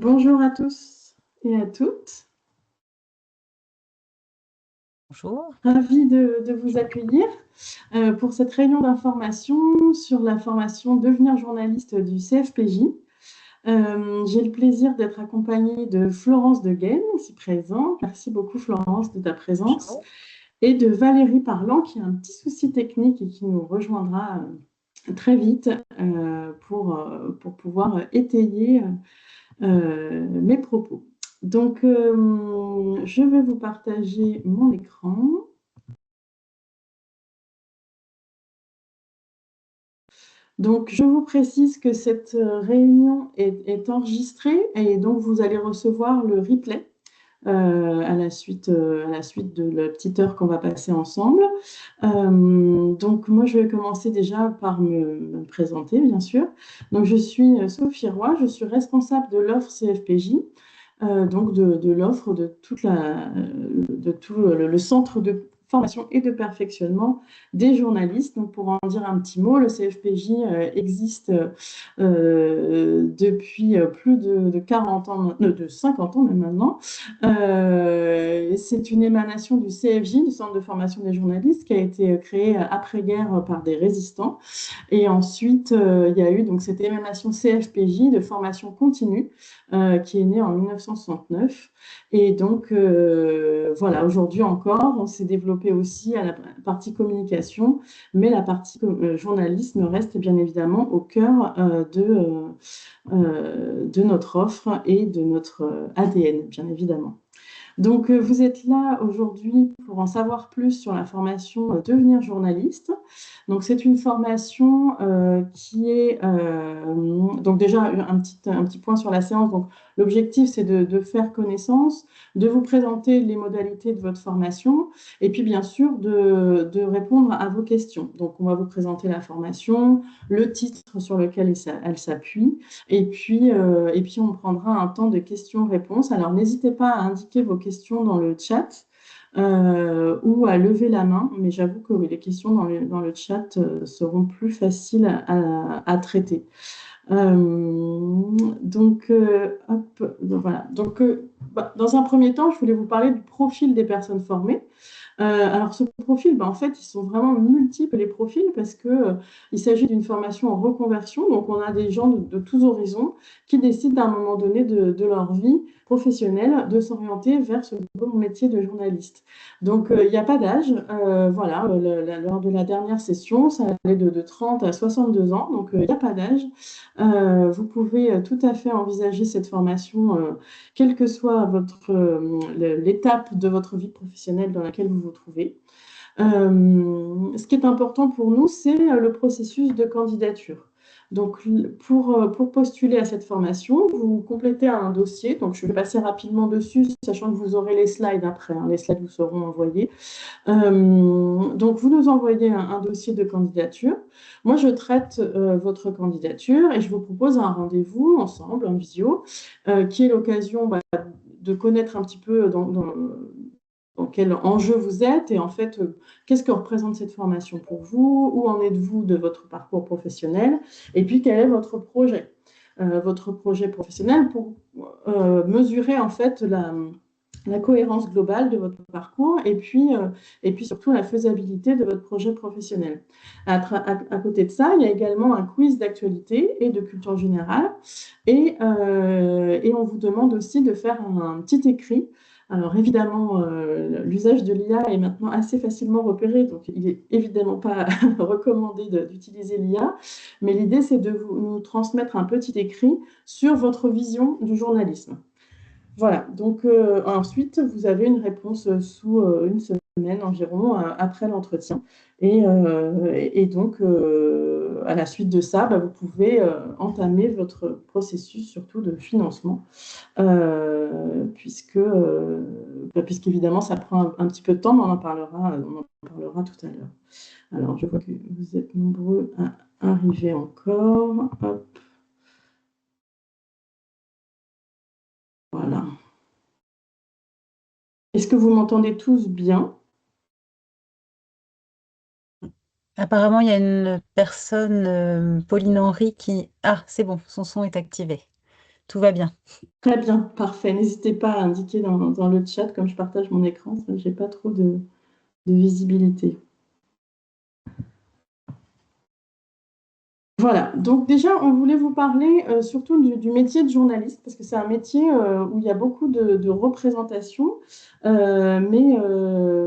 Bonjour à tous et à toutes. Bonjour. Ravie de vous accueillir pour cette réunion d'information sur la formation Devenir journaliste du CFPJ. J'ai le plaisir d'être accompagnée de Florence Degaine, ici présente. Merci beaucoup Florence de ta présence. Bonjour. Et de Valérie Parlant, qui a un petit souci technique et qui nous rejoindra très vite pour pouvoir étayer mes propos. Donc, je vais vous partager mon écran. Donc, je vous précise que cette réunion est enregistrée et donc vous allez recevoir le replay à la suite de la petite heure qu'on va passer ensemble. Donc, moi, je vais commencer déjà par me présenter, bien sûr. Donc, je suis Sophie Roy, je suis responsable de l'offre CFPJ, donc de l'offre de tout le centre de formation et de perfectionnement des journalistes. Donc, pour en dire un petit mot, le CFPJ existe depuis plus de 40 ans, de 50 ans même maintenant. C'est une émanation du CFJ, du Centre de formation des journalistes, qui a été créé après-guerre par des résistants. Et ensuite, il y a eu donc cette émanation CFPJ de formation continue qui est née en 1969. Et donc, voilà, aujourd'hui encore, on s'est développé aussi à la partie communication, mais la partie journalisme reste bien évidemment au cœur de notre offre et de notre ADN, bien évidemment. Donc, vous êtes là aujourd'hui pour en savoir plus sur la formation Devenir journaliste. Donc, c'est une formation qui est donc déjà un petit point sur la séance. Donc, l'objectif, c'est de faire connaissance, de vous présenter les modalités de votre formation et puis, bien sûr, de répondre à vos questions. Donc, on va vous présenter la formation, le titre sur lequel elle s'appuie et puis, on prendra un temps de questions-réponses. Alors, n'hésitez pas à indiquer vos questions dans le chat ou à lever la main, mais j'avoue que oui, les questions dans le chat seront plus faciles à traiter. Donc, voilà. Donc, dans un premier temps, je voulais vous parler du profil des personnes formées. Alors, ce profil, en fait, ils sont vraiment multiples, les profils, parce que, il s'agit d'une formation en reconversion. Donc, on a des gens de tous horizons qui décident à un moment donné de leur vie professionnelle de s'orienter vers ce beau métier de journaliste. Donc, il n'y a pas d'âge. Voilà, lors de la dernière session, ça allait de 30 à 62 ans. Donc, il n'y a pas d'âge. Vous pouvez tout à fait envisager cette formation quelle que soit l'étape de votre vie professionnelle dans laquelle vous vous trouvez. Ce qui est important pour nous, c'est le processus de candidature. Donc, pour postuler à cette formation, vous complétez un dossier. Donc, je vais passer rapidement dessus, sachant que vous aurez les slides après. Les slides vous seront envoyés. Donc, vous nous envoyez un dossier de candidature. Moi, je traite votre candidature et je vous propose un rendez-vous ensemble, en visio, qui est l'occasion de connaître un petit peu dans quel enjeu vous êtes et en fait, qu'est-ce que représente cette formation pour vous, où en êtes-vous de votre parcours professionnel et puis quel est votre projet professionnel pour mesurer en fait la cohérence globale de votre parcours et puis surtout la faisabilité de votre projet professionnel. À côté de ça, il y a également un quiz d'actualité et de culture générale et on vous demande aussi de faire un petit écrit. Alors évidemment, l'usage de l'IA est maintenant assez facilement repéré, donc il n'est évidemment pas recommandé d'utiliser l'IA, mais l'idée c'est de nous transmettre un petit écrit sur votre vision du journalisme. Voilà, donc ensuite, vous avez une réponse sous une semaine environ après l'entretien. Et donc, à la suite de ça, vous pouvez entamer votre processus surtout de financement, puisqu'évidemment, ça prend un petit peu de temps, mais on en parlera tout à l'heure. Alors, je vois que vous êtes nombreux à arriver encore. Hop, voilà. Est-ce que vous m'entendez tous bien? Apparemment, il y a une personne, Pauline Henry, qui... Ah, c'est bon, son son est activé. tout va bien. Très bien, parfait. N'hésitez pas à indiquer dans le chat, comme je partage mon écran, c'est vrai que j'ai pas trop de visibilité. Voilà, donc déjà, on voulait vous parler surtout du métier de journaliste, parce que c'est un métier où il y a beaucoup de représentations, mais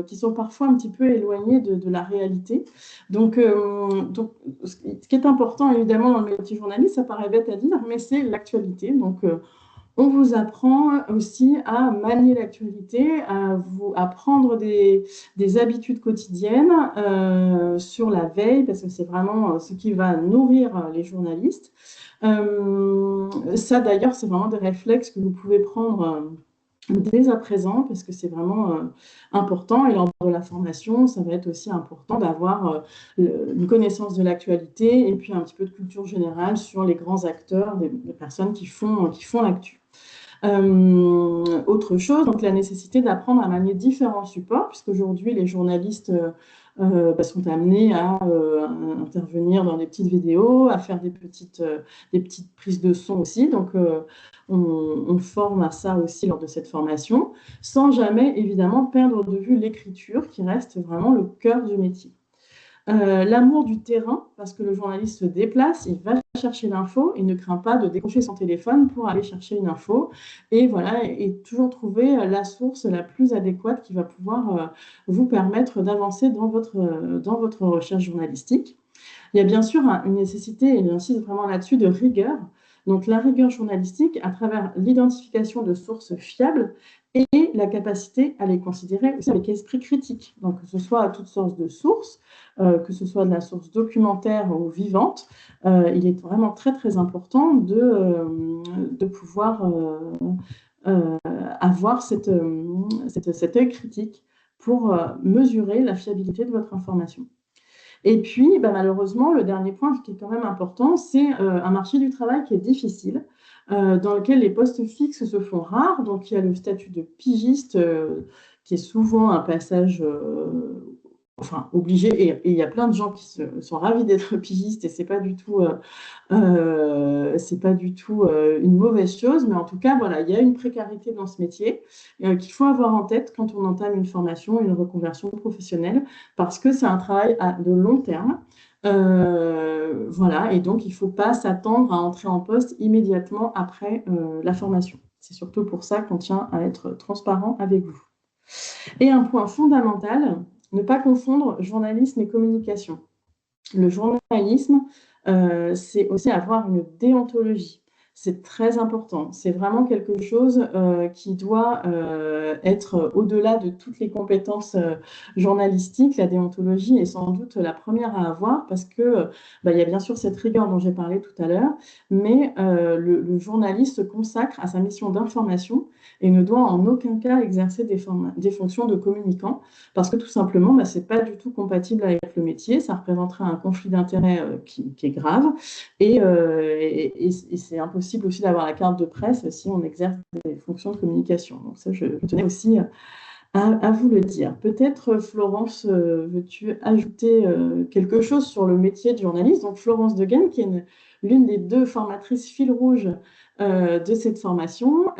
qui sont parfois un petit peu éloignées de la réalité. Donc, ce qui est important, évidemment, dans le métier de journaliste, ça paraît bête à dire, mais c'est l'actualité. Donc, on vous apprend aussi à manier l'actualité, à prendre des habitudes quotidiennes sur la veille, parce que c'est vraiment ce qui va nourrir les journalistes. Ça, d'ailleurs, c'est vraiment des réflexes que vous pouvez prendre dès à présent, parce que c'est vraiment important. Et lors de la formation, ça va être aussi important d'avoir une connaissance de l'actualité et puis un petit peu de culture générale sur les grands acteurs, des personnes qui font l'actu. Autre chose, donc la nécessité d'apprendre à manier différents supports, puisqu'aujourd'hui les journalistes sont amenés à intervenir dans des petites vidéos, à faire des petites prises de son aussi. Donc on forme à ça aussi lors de cette formation, sans jamais évidemment perdre de vue l'écriture qui reste vraiment le cœur du métier. L'amour du terrain, parce que le journaliste se déplace, il va chercher l'info, il ne craint pas de décrocher son téléphone pour aller chercher une info, et voilà, et toujours trouver la source la plus adéquate qui va pouvoir vous permettre d'avancer dans votre recherche journalistique. Il y a bien sûr une nécessité, et j'insiste vraiment là-dessus, de rigueur. Donc la rigueur journalistique à travers l'identification de sources fiables et la capacité à les considérer aussi avec esprit critique. Donc que ce soit à toutes sortes de sources, que ce soit de la source documentaire ou vivante, il est vraiment très très important de pouvoir avoir cet œil critique pour mesurer la fiabilité de votre information. Et puis, malheureusement, le dernier point qui est quand même important, c'est un marché du travail qui est difficile, dans lequel les postes fixes se font rares. Donc, il y a le statut de pigiste qui est souvent un passage obligé. Et il y a plein de gens qui sont ravis d'être pigistes et c'est pas du tout une mauvaise chose, mais en tout cas, voilà, il y a une précarité dans ce métier qu'il faut avoir en tête quand on entame une formation, une reconversion professionnelle, parce que c'est un travail de long terme. Voilà, et donc il ne faut pas s'attendre à entrer en poste immédiatement après la formation. C'est surtout pour ça qu'on tient à être transparent avec vous. Et un point fondamental, ne pas confondre journalisme et communication. Le journalisme, c'est aussi avoir une déontologie. C'est très important. C'est vraiment quelque chose qui doit être au-delà de toutes les compétences journalistiques. La déontologie est sans doute la première à avoir parce que il y a bien sûr cette rigueur dont j'ai parlé tout à l'heure, mais le journaliste se consacre à sa mission d'information et ne doit en aucun cas exercer des fonctions de communicant parce que tout simplement, ce n'est pas du tout compatible avec le métier. Ça représenterait un conflit d'intérêts qui est grave. Et c'est impossible aussi d'avoir la carte de presse si on exerce des fonctions de communication. Donc ça, je tenais aussi à vous le dire. Peut-être, Florence, veux-tu ajouter quelque chose sur le métier de journaliste? Donc Florence Degaine, qui est l'une des deux formatrices fil rouge de cette formation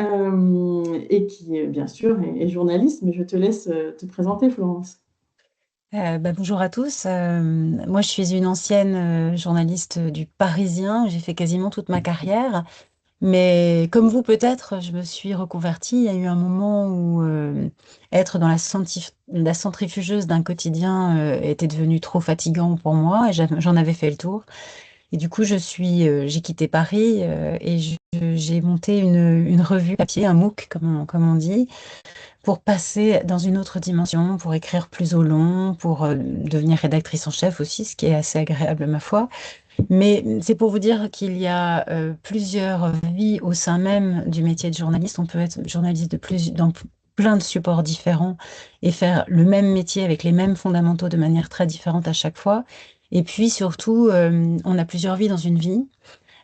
et qui, bien sûr, est journaliste, mais je te laisse te présenter, Florence. Bonjour à tous. Moi, je suis une ancienne journaliste du Parisien. J'ai fait quasiment toute ma carrière. Mais comme vous, peut-être, je me suis reconvertie. Il y a eu un moment où être dans la centrifugeuse d'un quotidien était devenu trop fatigant pour moi et j'en avais fait le tour. Et du coup, j'ai quitté Paris et j'ai monté une revue papier, un MOOC, comme on dit, pour passer dans une autre dimension, pour écrire plus au long, pour devenir rédactrice en chef aussi, ce qui est assez agréable, ma foi. Mais c'est pour vous dire qu'il y a plusieurs vies au sein même du métier de journaliste. On peut être journaliste dans plein de supports différents et faire le même métier avec les mêmes fondamentaux de manière très différente à chaque fois. Et puis surtout, on a plusieurs vies dans une vie.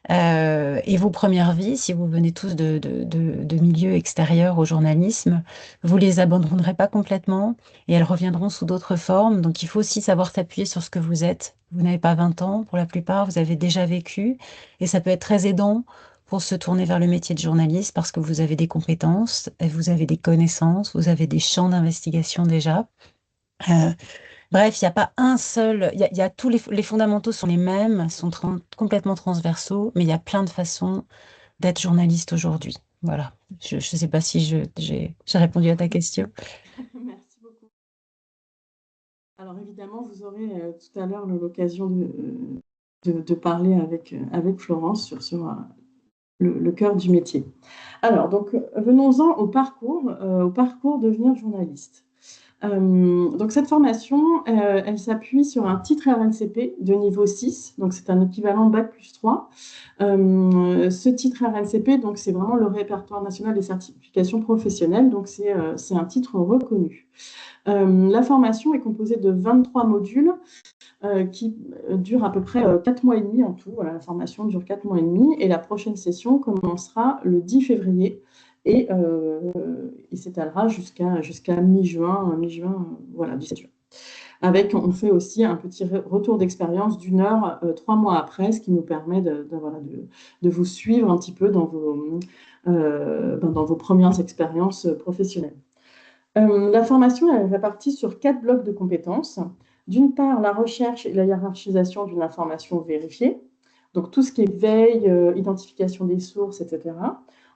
Et vos premières vies, si vous venez tous de milieux extérieurs au journalisme, vous les abandonnerez pas complètement et elles reviendront sous d'autres formes. Donc il faut aussi savoir s'appuyer sur ce que vous êtes. Vous n'avez pas 20 ans pour la plupart, vous avez déjà vécu et ça peut être très aidant pour se tourner vers le métier de journaliste parce que vous avez des compétences, et vous avez des connaissances, vous avez des champs d'investigation déjà. Euh, Bref, il n'y a pas un seul, il y a tous les fondamentaux sont les mêmes, sont complètement transversaux, mais il y a plein de façons d'être journaliste aujourd'hui. Voilà. Je ne sais pas si j'ai répondu à ta question. Merci beaucoup. Alors évidemment, vous aurez tout à l'heure l'occasion de parler avec Florence sur le cœur du métier. Alors, donc, venons-en au parcours devenir journaliste. Donc, cette formation, elle s'appuie sur un titre RNCP de niveau 6, donc c'est un équivalent Bac+3. Ce titre RNCP, donc, c'est vraiment le répertoire national des certifications professionnelles, donc c'est un titre reconnu. La formation est composée de 23 modules qui dure à peu près 4 mois et demi en tout. Voilà, la formation dure 4 mois et demi et la prochaine session commencera le 10 février et s'étalera jusqu'à mi-juin, voilà, 17 juin. On fait aussi un petit retour d'expérience d'une heure 3 mois après, ce qui nous permet voilà, de vous suivre un petit peu dans vos premières expériences professionnelles. La formation est répartie sur 4 blocs de compétences. D'une part, la recherche et la hiérarchisation d'une information vérifiée, donc tout ce qui est veille, identification des sources, etc.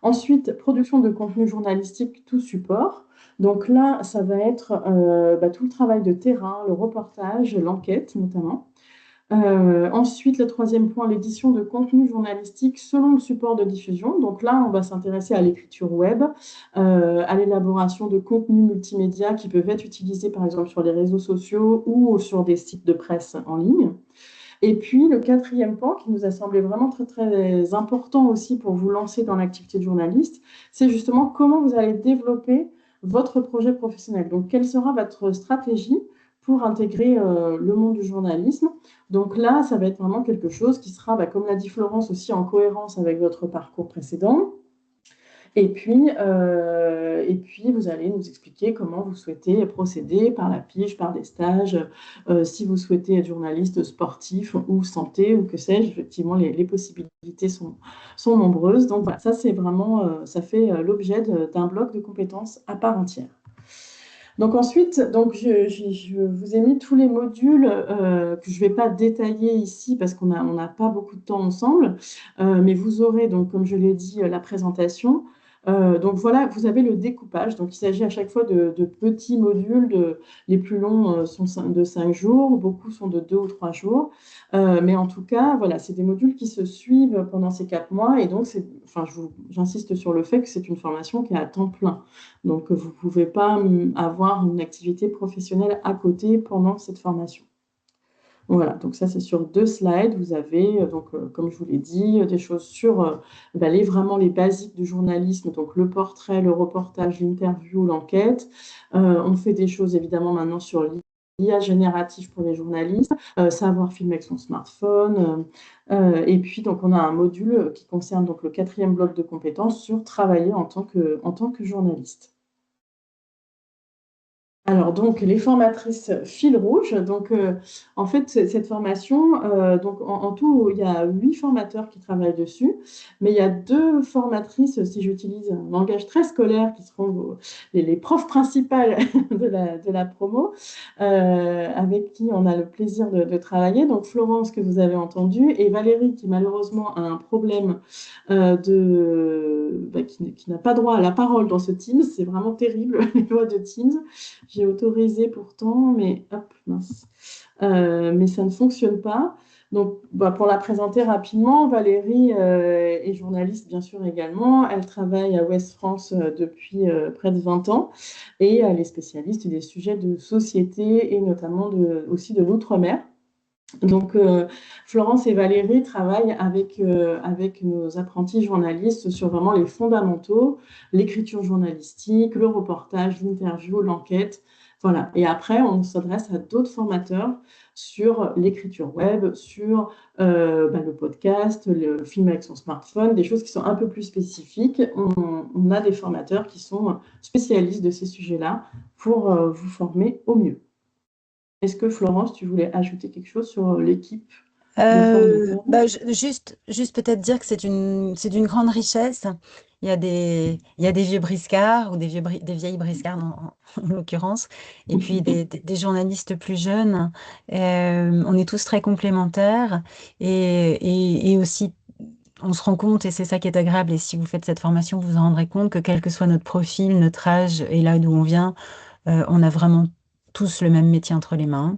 Ensuite, production de contenu journalistique, tout support. Donc là, ça va être tout le travail de terrain, le reportage, l'enquête notamment. Ensuite, le troisième point, l'édition de contenu journalistique selon le support de diffusion. Donc là, on va s'intéresser à l'écriture web, à l'élaboration de contenus multimédia qui peuvent être utilisés par exemple sur les réseaux sociaux ou sur des sites de presse en ligne. Et puis, le quatrième point qui nous a semblé vraiment très, très important aussi pour vous lancer dans l'activité de journaliste, c'est justement comment vous allez développer votre projet professionnel. Donc, quelle sera votre stratégie pour intégrer le monde du journalisme? Donc là, ça va être vraiment quelque chose qui sera, comme l'a dit Florence, aussi en cohérence avec votre parcours précédent. Et puis, vous allez nous expliquer comment vous souhaitez procéder par la pige, par des stages, si vous souhaitez être journaliste sportif ou santé ou que sais-je. Effectivement, les possibilités sont nombreuses. Donc voilà, ça c'est vraiment, ça fait l'objet d'un bloc de compétences à part entière. Donc ensuite, je vous ai mis tous les modules que je ne vais pas détailler ici parce qu'on n'a pas beaucoup de temps ensemble, mais vous aurez donc, comme je l'ai dit, la présentation. Donc voilà, vous avez le découpage. Donc il s'agit à chaque fois de petits modules. Les plus longs sont de 5 jours, beaucoup sont de 2 ou 3 jours. Mais en tout cas, voilà, c'est des modules qui se suivent pendant ces 4 mois. Et donc, j'insiste sur le fait que c'est une formation qui est à temps plein. Donc, vous ne pouvez pas avoir une activité professionnelle à côté pendant cette formation. Voilà, donc ça c'est sur 2 slides. Vous avez, comme je vous l'ai dit, des choses sur vraiment les basiques du journalisme, donc le portrait, le reportage, l'interview, l'enquête. On fait des choses évidemment maintenant sur l'IA générative pour les journalistes, savoir filmer avec son smartphone. Et puis, donc, on a un module qui concerne donc, le 4e bloc de compétences sur travailler en tant que journaliste. Alors, donc, les formatrices fil rouge. Donc, en fait, cette formation, donc, en tout, il y a 8 formateurs qui travaillent dessus, mais il y a 2 formatrices, si j'utilise un langage très scolaire, qui seront les profs principales de la promo, avec qui on a le plaisir de travailler. Donc, Florence, que vous avez entendue, et Valérie, qui malheureusement a un problème qui n'a pas droit à la parole dans ce Teams. C'est vraiment terrible, les lois de Teams. J'ai autorisé pourtant, mais hop, mince. Mais ça ne fonctionne pas. Donc, pour la présenter rapidement, Valérie est journaliste, bien sûr, également. Elle travaille à Ouest France depuis près de 20 ans et elle est spécialiste des sujets de société et notamment aussi de l'outre-mer. Donc, Florence et Valérie travaillent avec nos apprentis journalistes sur vraiment les fondamentaux, l'écriture journalistique, le reportage, l'interview, l'enquête. Voilà. Et après, on s'adresse à d'autres formateurs sur l'écriture web, sur le podcast, le film avec son smartphone, des choses qui sont un peu plus spécifiques. On a des formateurs qui sont spécialistes de ces sujets-là pour vous former au mieux. Est-ce que Florence, tu voulais ajouter quelque chose sur l'équipe? de formateurs? Juste peut-être dire que c'est d'une grande richesse. Il y a des vieux briscards ou des vieilles briscards en l'occurrence, et puis des journalistes plus jeunes. On est tous très complémentaires et aussi on se rend compte, et c'est ça qui est agréable, et si vous faites cette formation, vous vous en rendrez compte que quel que soit notre profil, notre âge et là d'où on vient, on a vraiment tous le même métier entre les mains.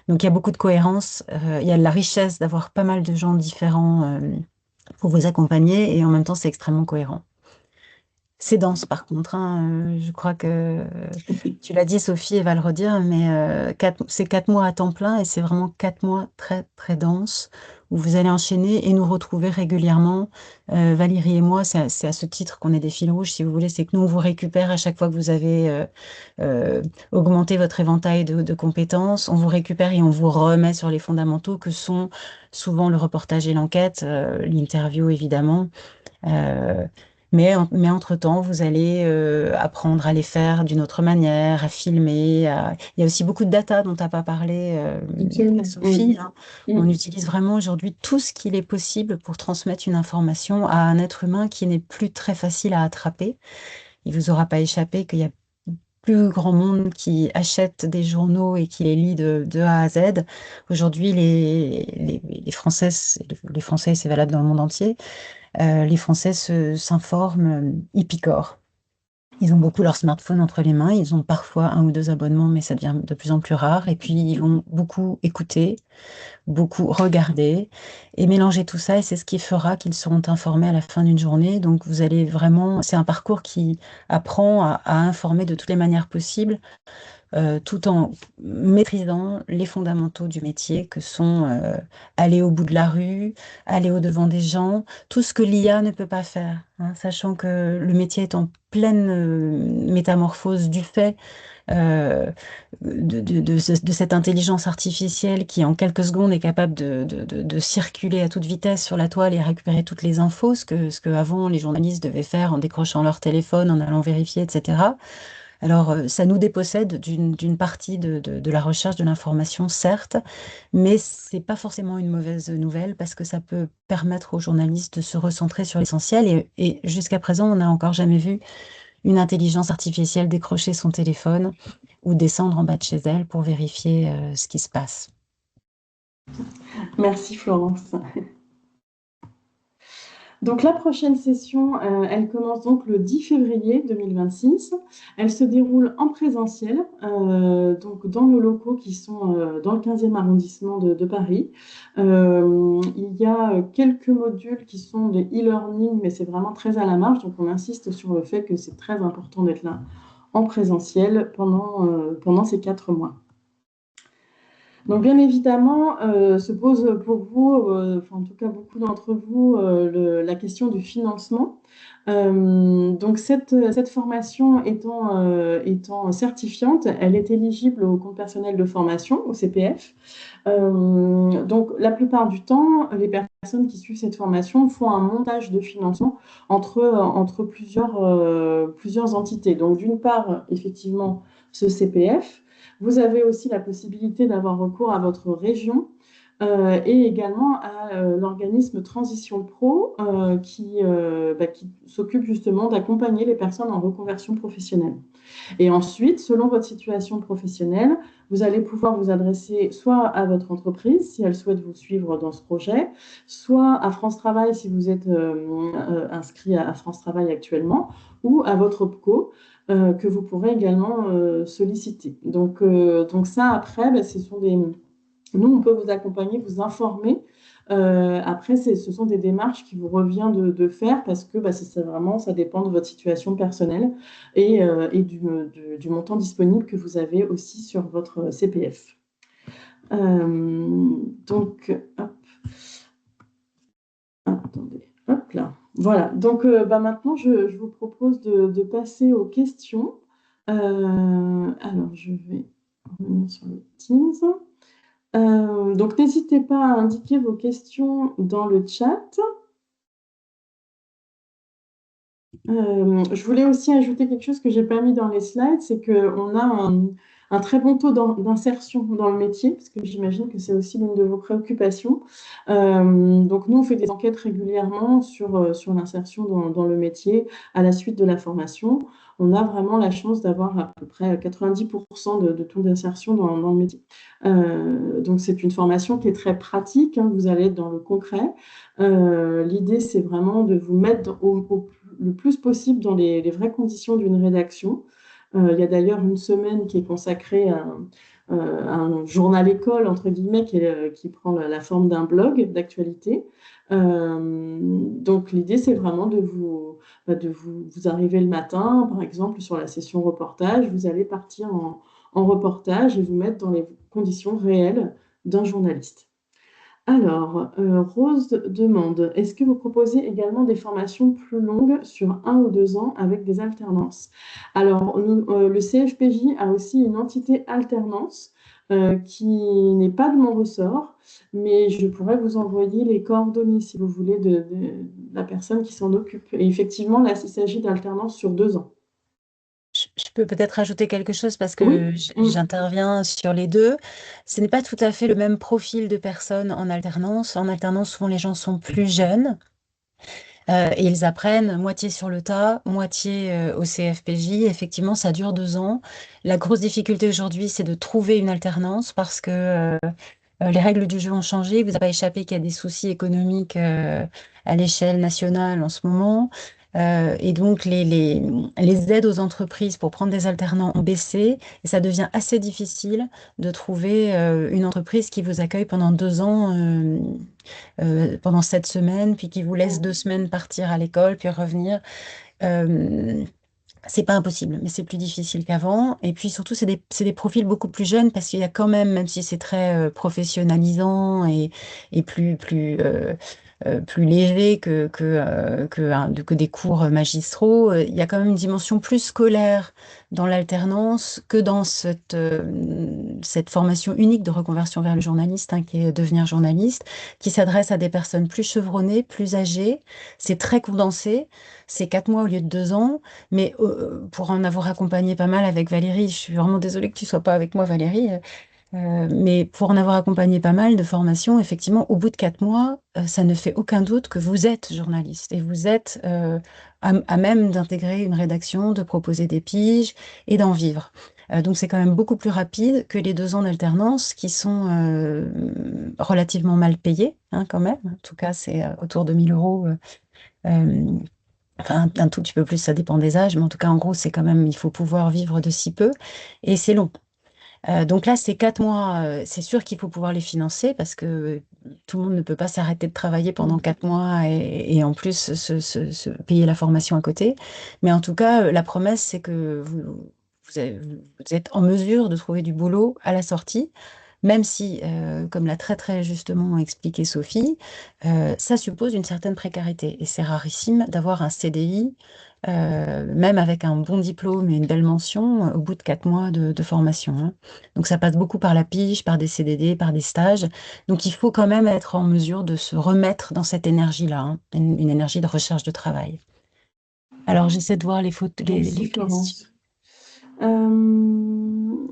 Donc il y a beaucoup de cohérence, il y a de la richesse d'avoir pas mal de gens différents pour vous accompagner et en même temps c'est extrêmement cohérent. C'est dense par contre, hein, je crois que tu l'as dit Sophie et va le redire, mais c'est 4 mois à temps plein et c'est vraiment 4 mois très très denses où vous allez enchaîner et nous retrouver régulièrement. Valérie et moi, c'est à ce titre qu'on est des fils rouges, si vous voulez, c'est que nous on vous récupère à chaque fois que vous avez euh, augmenté votre éventail de compétences, on vous récupère et on vous remet sur les fondamentaux que sont souvent le reportage et l'enquête, l'interview évidemment. Euh, mais entre-temps, vous allez apprendre à les faire d'une autre manière, à filmer. Il y a aussi beaucoup de data dont tu n'as pas parlé, Absolument, oui. Sophie, hein. On utilise vraiment aujourd'hui tout ce qu'il est possible pour transmettre une information à un être humain qui n'est plus très facile à attraper. Il vous aura pas échappé qu'il y a plus grand monde qui achète des journaux et qui les lit de A à Z. Aujourd'hui, les Français, les Français, c'est valable dans le monde entier, les Français s'informent picorent. Ils ont beaucoup leur smartphone entre les mains, ils ont parfois un ou deux abonnements, mais ça devient de plus en plus rare. Et puis, ils vont beaucoup écouter, beaucoup regarder et mélanger tout ça. Et c'est ce qui fera qu'ils seront informés à la fin d'une journée. Donc, vous allez vraiment, c'est un parcours qui apprend à informer de toutes les manières possibles tout en maîtrisant les fondamentaux du métier que sont aller au bout de la rue, aller au-devant des gens, tout ce que l'IA ne peut pas faire, hein, sachant que le métier est en pleine métamorphose du fait de cette intelligence artificielle qui, en quelques secondes, est capable de circuler à toute vitesse sur la toile et récupérer toutes les infos, ce que avant les journalistes devaient faire en décrochant leur téléphone, en allant vérifier, etc. Alors, ça nous dépossède d'une partie de la recherche de l'information, certes, mais c'est pas forcément une mauvaise nouvelle parce que ça peut permettre aux journalistes de se recentrer sur l'essentiel. Et jusqu'à présent, on n'a encore jamais vu une intelligence artificielle décrocher son téléphone ou descendre en bas de chez elle pour vérifier ce qui se passe. Merci Florence. Donc la prochaine session, elle commence donc le 10 février 2026. Elle se déroule en présentiel, donc dans nos locaux qui sont dans le 15e arrondissement de Paris. Il y a quelques modules qui sont des e-learning, mais c'est vraiment très à la marge. Donc on insiste sur le fait que c'est très important d'être là en présentiel pendant ces 4 mois. Donc, bien évidemment, se pose pour vous, enfin, en tout cas beaucoup d'entre vous, la question du financement. Donc, cette formation étant certifiante, elle est éligible au compte personnel de formation, au CPF. Donc, la plupart du temps, les personnes qui suivent cette formation font un montage de financement entre plusieurs entités. Donc, d'une part, effectivement, ce CPF. Vous avez aussi la possibilité d'avoir recours à votre région et également à l'organisme Transition Pro qui s'occupe justement d'accompagner les personnes en reconversion professionnelle. Et ensuite, selon votre situation professionnelle, vous allez pouvoir vous adresser soit à votre entreprise si elle souhaite vous suivre dans ce projet, soit à France Travail si vous êtes inscrit à France Travail actuellement, ou à votre OPCO que vous pourrez également solliciter. Donc ça, après, ben, nous, on peut vous accompagner, vous informer. Après, ce sont des démarches qui vous revient de faire parce que bah, vraiment, ça dépend de votre situation personnelle et du montant disponible que vous avez aussi sur votre CPF. Donc, hop, attendez, hop là. Voilà, donc bah, maintenant, je vous propose de passer aux questions. Alors, je vais revenir sur le Teams. Donc, n'hésitez pas à indiquer vos questions dans le chat. Je voulais aussi ajouter quelque chose que j'ai pas mis dans les slides, c'est qu'on a un très bon taux d'insertion dans le métier, parce que j'imagine que c'est aussi l'une de vos préoccupations. Donc nous, on fait des enquêtes régulièrement sur l'insertion dans le métier à la suite de la formation. On a vraiment la chance d'avoir à peu près 90% de taux d'insertion dans le métier. Donc c'est une formation qui est très pratique, hein, vous allez être dans le concret. L'idée, c'est vraiment de vous mettre le plus possible dans les vraies conditions d'une rédaction. Il y a d'ailleurs une semaine qui est consacrée à un journal école, entre guillemets, qui prend la forme d'un blog d'actualité. Donc l'idée, c'est vraiment vous arriver le matin, par exemple, sur la session reportage, vous allez partir en reportage et vous mettre dans les conditions réelles d'un journaliste. Alors, Rose demande, est-ce que vous proposez également des formations plus longues sur 1 ou 2 ans avec des alternances? Alors, le CFPJ a aussi une entité alternance qui n'est pas de mon ressort, mais je pourrais vous envoyer les coordonnées, si vous voulez, de la personne qui s'en occupe. Et effectivement, là, il s'agit d'alternance sur 2 ans. Je peux peut-être ajouter quelque chose parce Oui? que j'interviens sur les deux. Ce n'est pas tout à fait le même profil de personnes en alternance. En alternance, souvent les gens sont plus jeunes et ils apprennent moitié sur le tas, moitié au CFPJ. Effectivement, ça dure 2 ans. La grosse difficulté aujourd'hui, c'est de trouver une alternance parce que les règles du jeu ont changé. Vous n'avez pas échappé qu'il y a des soucis économiques à l'échelle nationale en ce moment. Et donc, les aides aux entreprises pour prendre des alternants ont baissé. Et ça devient assez difficile de trouver une entreprise qui vous accueille pendant 2 ans, pendant 7 semaines, puis qui vous laisse 2 semaines partir à l'école, puis revenir. Euh, c'est pas impossible, mais c'est plus difficile qu'avant. Et puis surtout, c'est des profils beaucoup plus jeunes parce qu'il y a quand même si c'est très professionnalisant et plus léger que des cours magistraux, il y a quand même une dimension plus scolaire dans l'alternance que dans cette formation unique de reconversion vers le journaliste, hein, qui est devenir journaliste, qui s'adresse à des personnes plus chevronnées, plus âgées. C'est très condensé, c'est 4 mois au lieu de 2 ans. Mais pour en avoir accompagné pas mal avec Valérie, je suis vraiment désolée que tu sois pas avec moi, Valérie, mais pour en avoir accompagné pas mal de formations, effectivement, au bout de 4 mois, ça ne fait aucun doute que vous êtes journaliste et vous êtes à même d'intégrer une rédaction, de proposer des piges et d'en vivre. Donc c'est quand même beaucoup plus rapide que les 2 ans d'alternance qui sont relativement mal payés, hein, quand même. En tout cas, c'est autour de 1 000 euros. Euh, Enfin, un tout petit peu plus, ça dépend des âges, mais en tout cas, en gros, c'est quand même, il faut pouvoir vivre de si peu, et c'est long. Donc là, ces 4 mois, c'est sûr qu'il faut pouvoir les financer parce que tout le monde ne peut pas s'arrêter de travailler pendant 4 mois et en plus se payer la formation à côté. Mais en tout cas, la promesse, c'est que vous êtes en mesure de trouver du boulot à la sortie, même si, comme l'a très très justement expliqué Sophie, ça suppose une certaine précarité. Et c'est rarissime d'avoir un CDI, même avec un bon diplôme et une belle mention, au bout de 4 mois de formation, hein. Donc ça passe beaucoup par la pige, par des CDD, par des stages. Donc il faut quand même être en mesure de se remettre dans cette énergie-là, hein, une énergie de recherche de travail. Alors j'essaie de voir les fautes, Merci, les questions. Florence. Euh,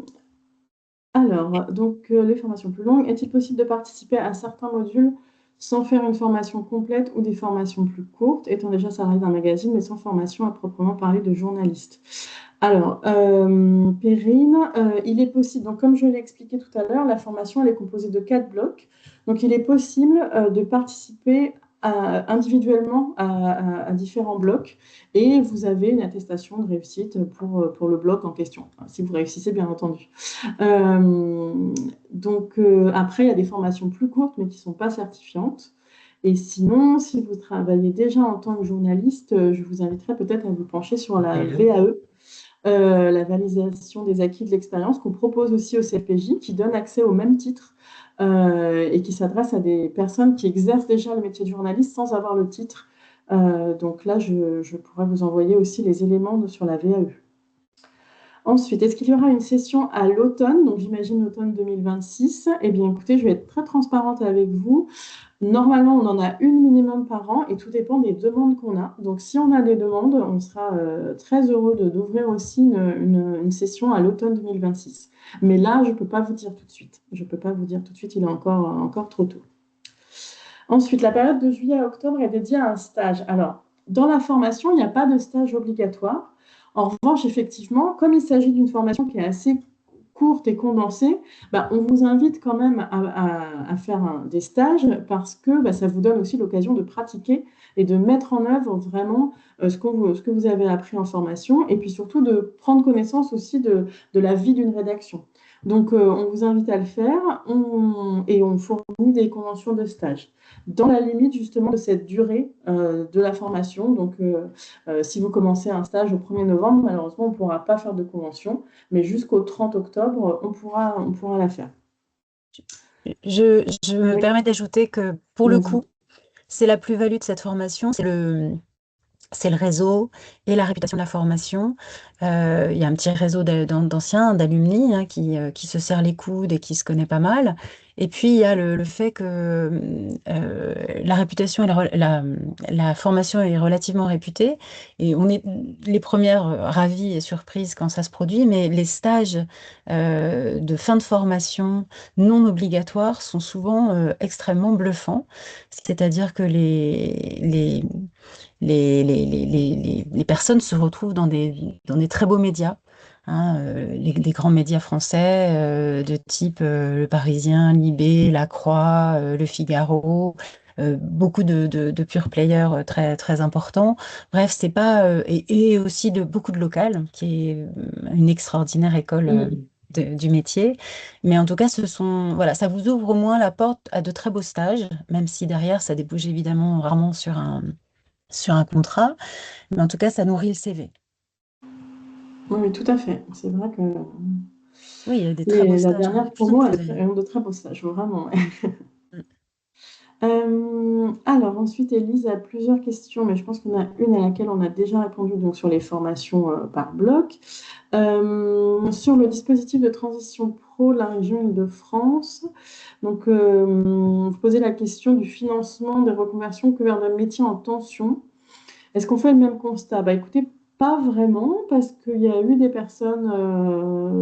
Alors, donc, les formations plus longues, est-il possible de participer à certains modules sans faire une formation complète ou des formations plus courtes, étant déjà salarié d'un magazine, mais sans formation à proprement parler de journaliste? Alors, Perrine, il est possible, donc comme je l'ai expliqué tout à l'heure, la formation elle est composée de 4 blocs. Donc, il est possible de participer individuellement à différents blocs et vous avez une attestation de réussite pour le bloc en question, si vous réussissez bien entendu. Donc, après, il y a des formations plus courtes, mais qui ne sont pas certifiantes. Et sinon, si vous travaillez déjà en tant que journaliste, je vous inviterais peut-être à vous pencher sur la VAE, la validation des acquis de l'expérience, qu'on propose aussi au CFPJ, qui donne accès au même titre et qui s'adresse à des personnes qui exercent déjà le métier de journaliste sans avoir le titre. Donc là, je pourrais vous envoyer aussi les éléments sur la VAE. Ensuite, est-ce qu'il y aura une session à l'automne? Donc, j'imagine l'automne 2026. Eh bien, écoutez, je vais être très transparente avec vous. Normalement, on en a une minimum par an et tout dépend des demandes qu'on a. Donc, si on a des demandes, on sera très heureux d'ouvrir aussi une session à l'automne 2026. Mais là, je ne peux pas vous dire tout de suite. Je ne peux pas vous dire tout de suite, il est encore trop tôt. Ensuite, la période de juillet à octobre est dédiée à un stage. Alors, dans la formation, il n'y a pas de stage obligatoire. En revanche, effectivement, comme il s'agit d'une formation qui est assez courte et condensée, bah, on vous invite quand même à faire des stages parce que bah, ça vous donne aussi l'occasion de pratiquer et de mettre en œuvre vraiment ce que vous avez appris en formation et puis surtout de prendre connaissance aussi de la vie d'une rédaction. Donc, on vous invite à le faire et on fournit des conventions de stage dans la limite justement de cette durée de la formation. Donc, si vous commencez un stage au 1er novembre, malheureusement, on ne pourra pas faire de convention, mais jusqu'au 30 octobre, on pourra la faire. Je me Oui, permets d'ajouter que pour le vas-y. coup, c'est la plus-value de cette formation, c'est le réseau et la réputation de la formation. Il y a un petit réseau d'anciens, d'alumni, hein, qui se serrent les coudes et qui se connaît pas mal. Et puis, il y a le fait que la réputation et la formation est relativement réputée. Et on est les premières ravies et surprises quand ça se produit, mais les stages de fin de formation non obligatoires sont souvent extrêmement bluffants. C'est-à-dire que les personnes se retrouvent dans des très beaux médias, hein, des grands médias français de type Le Parisien, Libé, La Croix, Le Figaro, beaucoup de pure players très, très importants. Bref, c'est pas, et aussi beaucoup de local, qui est une extraordinaire école. Mm. Du métier, mais en tout cas, voilà, ça vous ouvre au moins la porte à de très beaux stages, même si derrière, ça débouche évidemment rarement sur un contrat, mais en tout cas, ça nourrit le CV. Oui, oui, tout à fait. C'est vrai que Oui, il y a des très beaux la stages, hein, dernière de plus en promo plus d'ailleurs. ont de très beaux stages, vraiment. Mm. Alors ensuite, Élise a plusieurs questions, mais je pense qu'on a une à laquelle on a déjà répondu, donc sur les formations par bloc. Sur le dispositif de transition pro de la région Île-de-France, donc vous posez la question du financement des reconversions que vers des métiers en tension. Est-ce qu'on fait le même constat? Bah, écoutez, pas vraiment, parce qu'il y a eu des personnes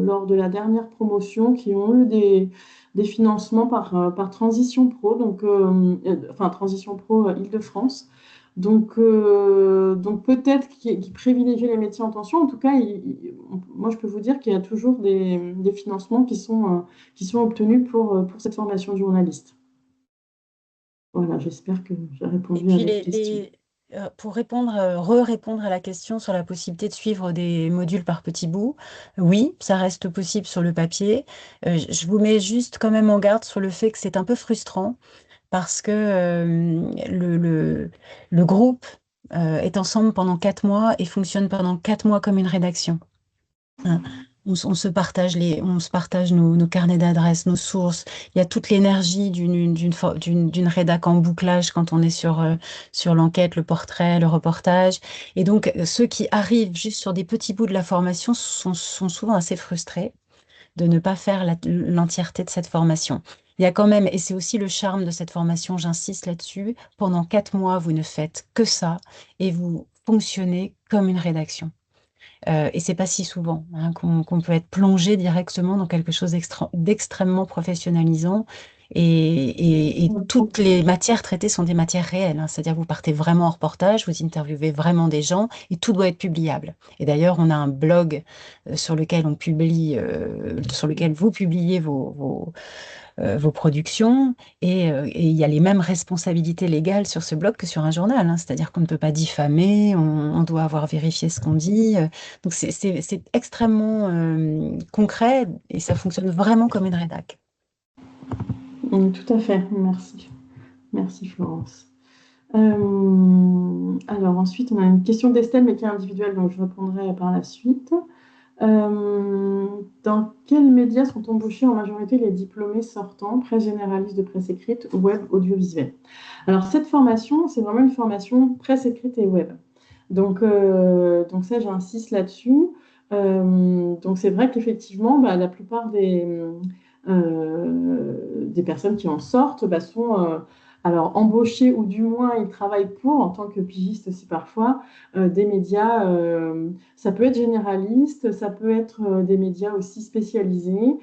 lors de la dernière promotion qui ont eu des financements par Transition Pro, enfin Transition Pro Île-de-France. Donc peut-être qu'ils privilégient les métiers en tension. En tout cas, moi, je peux vous dire qu'il y a toujours des financements qui sont obtenus pour cette formation de journaliste. Voilà, j'espère que j'ai Et répondu à puis, votre question. pour re-répondre à la question sur la possibilité de suivre des modules par petits bouts, oui, ça reste possible sur le papier. Je vous mets juste quand même en garde sur le fait que c'est un peu frustrant parce que le groupe est ensemble pendant 4 mois et fonctionne pendant 4 mois comme une rédaction. Hein. On se partage on se partage nos carnets d'adresses, nos sources. Il y a toute l'énergie d'une rédac en bouclage quand on est sur l'enquête, le portrait, le reportage. Et donc, ceux qui arrivent juste sur des petits bouts de la formation sont souvent assez frustrés de ne pas faire l'entièreté de cette formation. Il y a quand même, et c'est aussi le charme de cette formation, j'insiste là-dessus, pendant 4 mois, vous ne faites que ça et vous fonctionnez comme une rédaction. Et c'est pas si souvent, hein, qu'on peut être plongé directement dans quelque chose d'extrêmement professionnalisant. Et toutes les matières traitées sont des matières réelles, hein. C'est-à-dire que vous partez vraiment en reportage, vous interviewez vraiment des gens et tout doit être publiable. Et d'ailleurs, on a un blog sur lequel vous publiez vos productions et il y a les mêmes responsabilités légales sur ce blog que sur un journal, hein. C'est-à-dire qu'on ne peut pas diffamer, on doit avoir vérifié ce qu'on dit. Donc c'est extrêmement concret et ça fonctionne vraiment comme une rédac. Tout à fait, merci. Merci Florence. Alors ensuite, on a une question d'Estelle, mais qui est individuelle, donc je répondrai par la suite. Dans quels médias sont embauchés en majorité les diplômés sortants, presse généraliste de presse écrite, web, audiovisuel? Alors cette formation, c'est vraiment une formation presse écrite et web. Donc ça, j'insiste là-dessus. Donc c'est vrai qu'effectivement, bah, la plupart des personnes qui en sortent bah, sont alors embauchées ou du moins ils travaillent pour, en tant que pigistes aussi parfois, des médias. Ça peut être généraliste, ça peut être des médias aussi spécialisés,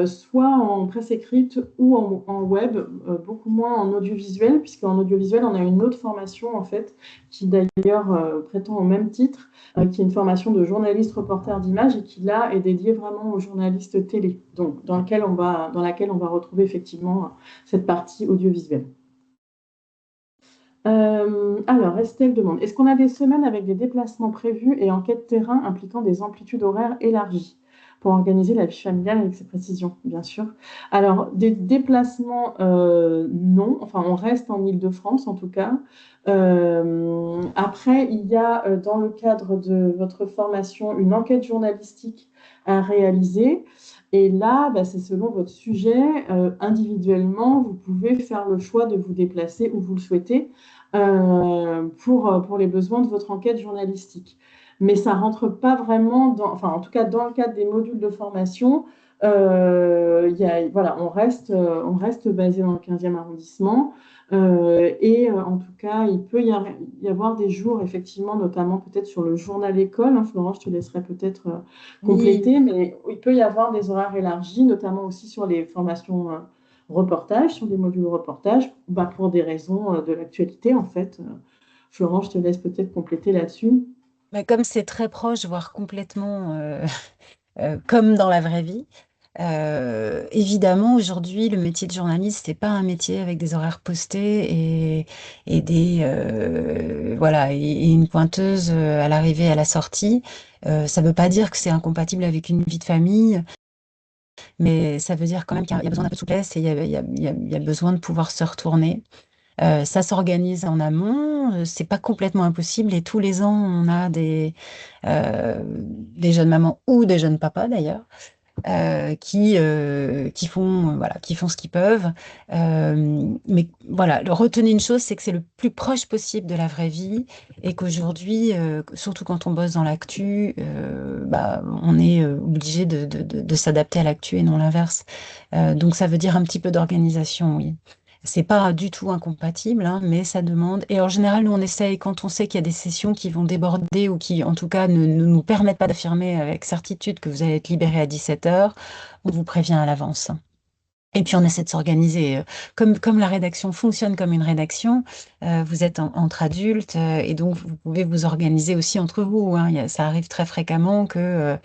soit en presse écrite ou en web, beaucoup moins en audiovisuel, puisqu'en audiovisuel on a une autre formation en fait qui d'ailleurs prétend au même titre qui est une formation de journaliste reporter d'image et qui là est dédiée vraiment aux journalistes télé, donc dans laquelle on va retrouver effectivement cette partie audiovisuelle. Alors, Estelle demande, est-ce qu'on a des semaines avec des déplacements prévus et enquêtes terrain impliquant des amplitudes horaires élargies pour organiser la vie familiale avec ces précisions, bien sûr. Alors, des déplacements, non. Enfin, on reste en Île-de-France, en tout cas. Après, il y a, dans le cadre de votre formation, une enquête journalistique à réaliser. Et là, bah, c'est selon votre sujet. Individuellement, vous pouvez faire le choix de vous déplacer où vous le souhaitez pour les besoins de votre enquête journalistique. Mais ça rentre pas vraiment enfin, en tout cas, dans le cadre des modules de formation, voilà, on reste basé dans le 15e arrondissement. En tout cas, il peut y avoir des jours, effectivement, notamment peut-être sur le journal école. Hein, Florence, je te laisserai peut-être Oui, compléter, mais il peut y avoir des horaires élargis, notamment aussi sur les formations reportage, sur des modules reportage, bah, pour des raisons de l'actualité, en fait. Florence, je te laisse peut-être compléter là-dessus. mais comme c'est très proche, voire complètement comme dans la vraie vie, évidemment, aujourd'hui, le métier de journaliste, c'est pas un métier avec des horaires postés et voilà, et une pointeuse à l'arrivée et à la sortie. Ça veut pas dire que c'est incompatible avec une vie de famille, mais ça veut dire quand même qu'il y a besoin d'un peu de souplesse et il y a besoin de pouvoir se retourner. Ça s'organise en amont, c'est pas complètement impossible et tous les ans, on a des jeunes mamans ou des jeunes papas d'ailleurs, qui font, voilà, qui font ce qu'ils peuvent. Mais voilà, retenez une chose, c'est que c'est le plus proche possible de la vraie vie et qu'aujourd'hui, surtout quand on bosse dans l'actu, bah, on est obligé de s'adapter à l'actu et non l'inverse. Donc ça veut dire un petit peu d'organisation, oui. C'est pas du tout incompatible, hein, mais ça demande. Et en général, nous, on essaye, quand on sait qu'il y a des sessions qui vont déborder ou qui, en tout cas, ne nous permettent pas d'affirmer avec certitude que vous allez être libéré à 17 heures, on vous prévient à l'avance. Et puis, on essaie de s'organiser. Comme la rédaction fonctionne comme une rédaction, vous êtes entre adultes et donc vous pouvez vous organiser aussi entre vous, hein. Ça arrive très fréquemment que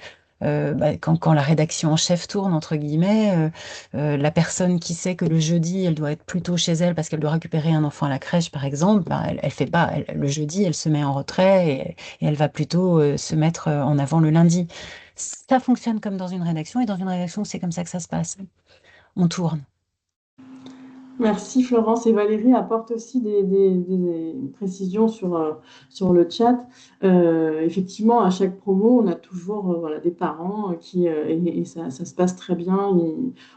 bah, quand la rédaction en chef tourne, entre guillemets, la personne qui sait que le jeudi, elle doit être plutôt chez elle parce qu'elle doit récupérer un enfant à la crèche, par exemple, bah, elle fait pas. Le jeudi, elle se met en retrait et elle va plutôt se mettre en avant le lundi. Ça fonctionne comme dans une rédaction et dans une rédaction, c'est comme ça que ça se passe. On tourne. Merci Florence et Valérie apportent aussi des précisions sur le chat. Effectivement, à chaque promo, on a toujours voilà, des parents et ça se passe très bien.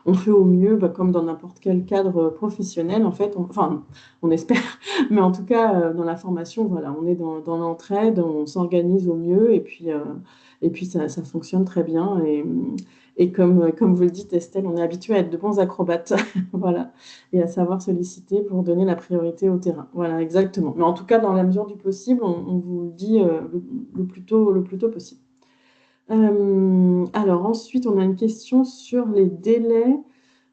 On fait au mieux, bah, comme dans n'importe quel cadre professionnel, en fait. Enfin, on espère, mais en tout cas, dans la formation, voilà, on est dans l'entraide, on s'organise au mieux et puis ça fonctionne très bien. Et comme vous le dites, Estelle, on est habitué à être de bons acrobates. Voilà et à savoir solliciter pour donner la priorité au terrain. Voilà, exactement. Mais en tout cas, dans la mesure du possible, on vous le dit le plus tôt possible. Alors ensuite, on a une question sur les délais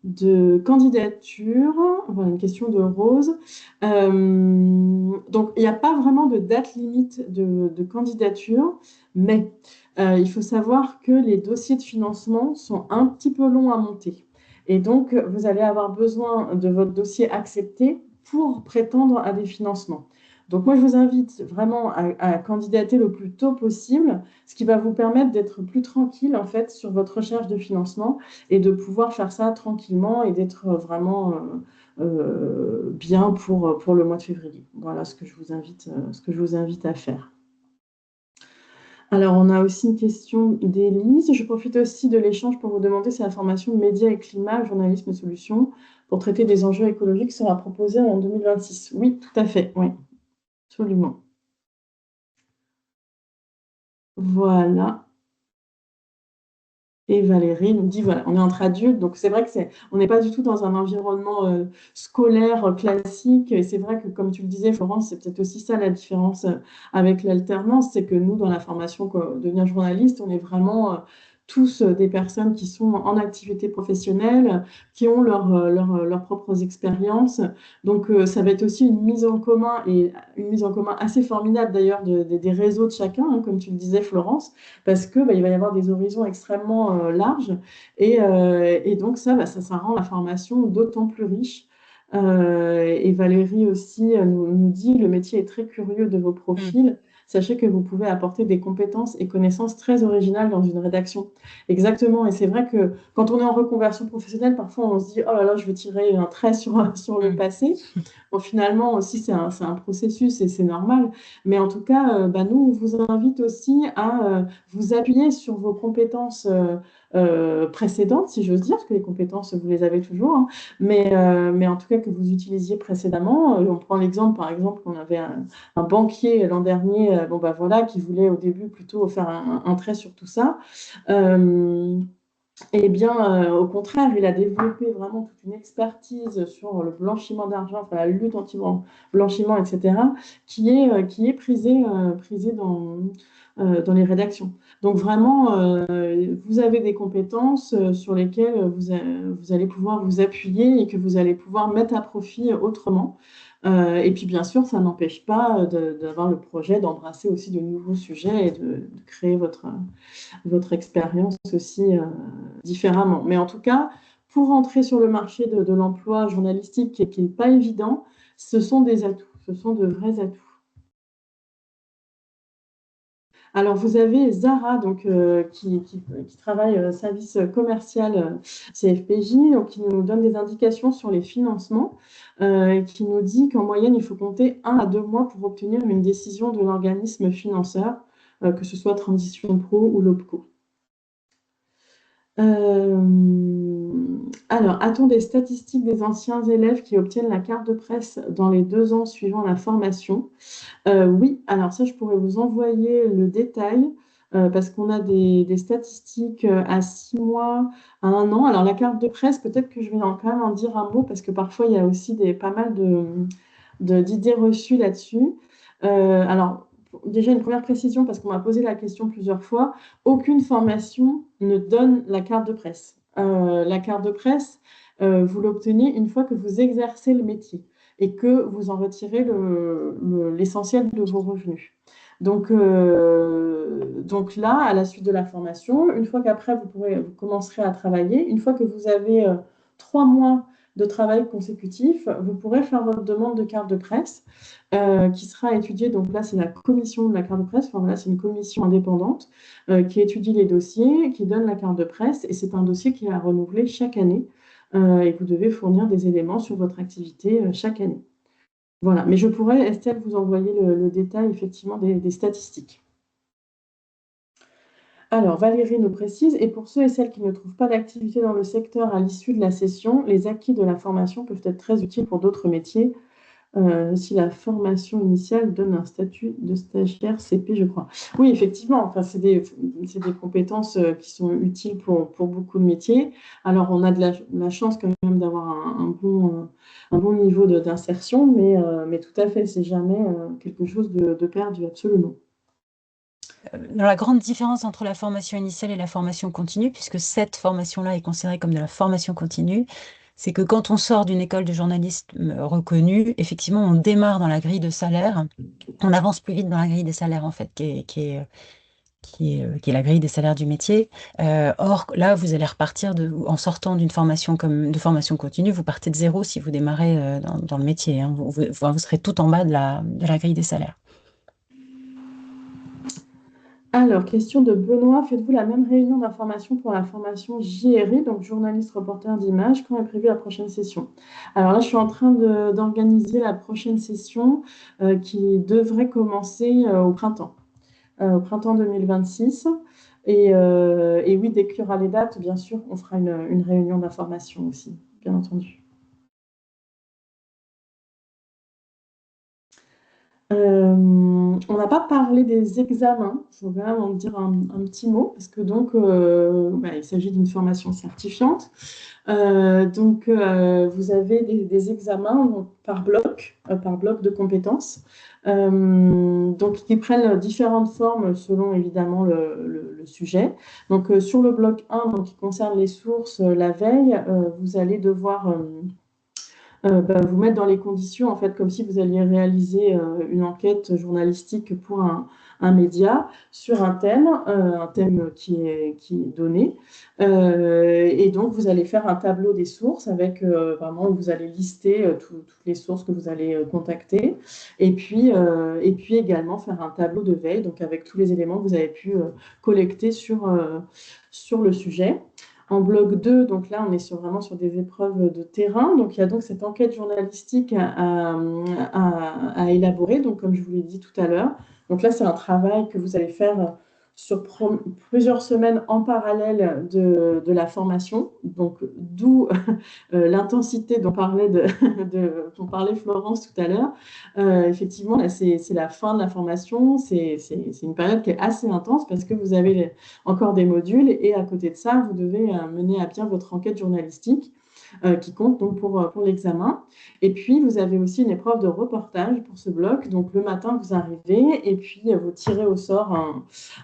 de candidature. Voilà, une question de Rose. Donc, il n'y a pas vraiment de date limite de candidature, mais il faut savoir que les dossiers de financement sont un petit peu longs à monter. Et donc, vous allez avoir besoin de votre dossier accepté pour prétendre à des financements. Donc, moi, je vous invite vraiment à candidater le plus tôt possible, ce qui va vous permettre d'être plus tranquille, en fait, sur votre recherche de financement et de pouvoir faire ça tranquillement et d'être vraiment bien pour le mois de février. Voilà ce que je vous invite à faire. Alors, on a aussi une question d'Élise. Je profite aussi de l'échange pour vous demander si la formation médias et climat, journalisme et solutions pour traiter des enjeux écologiques sera proposée en 2026. Oui, tout à fait. Oui, absolument. Voilà. Et Valérie nous dit, voilà, on est entre adultes, donc c'est vrai que on n'est pas du tout dans un environnement scolaire classique. Et c'est vrai que, comme tu le disais, Florence, c'est peut-être aussi ça la différence avec l'alternance, c'est que nous, dans la formation devenir journaliste, on est vraiment tous des personnes qui sont en activité professionnelle, qui ont leurs propres expériences. Donc, ça va être aussi une mise en commun, et une mise en commun assez formidable d'ailleurs des réseaux de chacun, hein, comme tu le disais, Florence, parce que il va y avoir des horizons extrêmement larges et donc ça, ça rend la formation d'autant plus riche. Et Valérie aussi nous dit, le métier est très curieux de vos Mm. profils. Sachez que vous pouvez apporter des compétences et connaissances très originales dans une rédaction. Exactement. Et c'est vrai que quand on est en reconversion professionnelle, parfois on se dit, oh là là, je veux tirer un trait sur le Mm. passé. Bon, finalement aussi, c'est un processus et c'est normal. Mais en tout cas, nous, on vous invite aussi à vous appuyer sur vos compétences précédentes, si j'ose dire, parce que les compétences, vous les avez toujours, hein, mais en tout cas que vous utilisiez précédemment. On prend l'exemple, par exemple, on avait un banquier l'an dernier, bon, voilà, qui voulait au début plutôt faire un trait sur tout ça. Euh, eh bien, au contraire, il a développé vraiment toute une expertise sur le blanchiment d'argent, enfin la lutte anti-blanchiment, etc., qui est prisée dans les rédactions. Donc vraiment, vous avez des compétences sur lesquelles vous allez pouvoir vous appuyer et que vous allez pouvoir mettre à profit autrement. Et puis bien sûr, ça n'empêche pas d'avoir le projet d'embrasser aussi de nouveaux sujets et de créer votre expérience aussi différemment. Mais en tout cas, pour entrer sur le marché de l'emploi journalistique qui n'est pas évident, ce sont des atouts, ce sont de vrais atouts. Alors, vous avez Zara, donc, qui travaille service commercial CFPJ, donc, qui nous donne des indications sur les financements, et qui nous dit qu'en moyenne, il faut compter 1 à 2 mois pour obtenir une décision de l'organisme financeur, que ce soit Transition Pro ou l'OPCO. Alors, a-t-on des statistiques des anciens élèves qui obtiennent la carte de presse dans les 2 ans suivant la formation? Oui, alors ça, je pourrais vous envoyer le détail parce qu'on a des statistiques à 6 mois, à 1 an. Alors, la carte de presse, peut-être que je vais quand même en dire un mot parce que parfois, il y a aussi pas mal d'idées reçues là-dessus. Alors, déjà, une première précision parce qu'on m'a posé la question plusieurs fois. Aucune formation ne donne la carte de presse. La carte de presse, vous l'obtenez une fois que vous exercez le métier et que vous en retirez l'essentiel de vos revenus. Donc là, à la suite de la formation, une fois qu'après vous commencerez à travailler, une fois que vous avez 3 mois de travail consécutif, vous pourrez faire votre demande de carte de presse qui sera étudiée. Donc là, c'est la commission de la carte de presse. Enfin, voilà, c'est une commission indépendante qui étudie les dossiers, qui donne la carte de presse. Et c'est un dossier qui est à renouveler chaque année. Et vous devez fournir des éléments sur votre activité chaque année. Voilà, mais je pourrais, Estelle, vous envoyer le détail effectivement des statistiques. Alors, Valérie nous précise, et pour ceux et celles qui ne trouvent pas d'activité dans le secteur à l'issue de la session, les acquis de la formation peuvent être très utiles pour d'autres métiers, si la formation initiale donne un statut de stagiaire CP, je crois. Oui, effectivement, enfin, c'est des compétences qui sont utiles pour beaucoup de métiers. Alors, on a de la chance quand même d'avoir un bon niveau d'insertion, mais tout à fait, c'est jamais quelque chose de perdu, absolument. La grande différence entre la formation initiale et la formation continue, puisque cette formation-là est considérée comme de la formation continue, c'est que quand on sort d'une école de journalisme reconnue, effectivement, on démarre dans la grille de salaire, on avance plus vite dans la grille des salaires, en fait, qui est la grille des salaires du métier. Or, là, vous allez repartir en sortant d'une formation de formation continue, vous partez de zéro si vous démarrez dans le métier, hein. Vous serez tout en bas de la grille des salaires. Alors, question de Benoît, faites-vous la même réunion d'information pour la formation JRI, donc journaliste reporter d'image? Quand est prévue la prochaine session? Alors là, je suis en train d'organiser la prochaine session qui devrait commencer au printemps 2026. Et oui, dès qu'il y aura les dates, bien sûr, on fera une réunion d'information aussi, bien entendu. On n'a pas parlé des examens. Je voudrais vraiment dire un petit mot parce que donc il s'agit d'une formation certifiante. Vous avez des examens donc, par bloc de compétences, donc qui prennent différentes formes selon évidemment le sujet. Donc, sur le bloc 1, donc, qui concerne les sources, la veille, vous allez devoir vous mettre dans les conditions, en fait, comme si vous alliez réaliser une enquête journalistique pour un média sur un thème qui est donné. Et donc, vous allez faire un tableau des sources avec vraiment, où vous allez lister toutes les sources que vous allez contacter. Et puis également faire un tableau de veille, donc avec tous les éléments que vous avez pu collecter sur le sujet. En bloc 2, donc là, on est vraiment sur des épreuves de terrain. Donc, il y a donc cette enquête journalistique à élaborer, donc comme je vous l'ai dit tout à l'heure. Donc là, c'est un travail que vous allez faire sur plusieurs semaines en parallèle de la formation. Donc, d'où l'intensité dont parlait Florence tout à l'heure. Effectivement, là, c'est la fin de la formation. C'est une période qui est assez intense parce que vous avez encore des modules et à côté de ça, vous devez mener à bien votre enquête journalistique qui compte donc pour l'examen. Et puis, vous avez aussi une épreuve de reportage pour ce bloc. Donc, le matin, vous arrivez et puis vous tirez au sort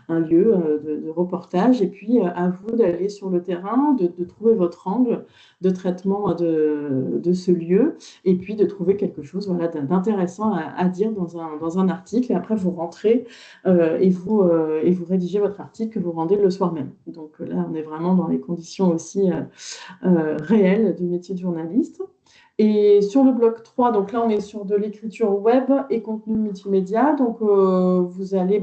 un lieu de reportage. Et puis, à vous d'aller sur le terrain, de trouver votre angle de traitement de ce lieu et puis de trouver quelque chose voilà, d'intéressant à dire dans un article. Et après, vous rentrez et vous rédigez votre article que vous rendez le soir même. Donc là, on est vraiment dans les conditions aussi réelles du métier de journaliste. Et sur le bloc 3, donc là, on est sur de l'écriture web et contenu multimédia. Donc, vous allez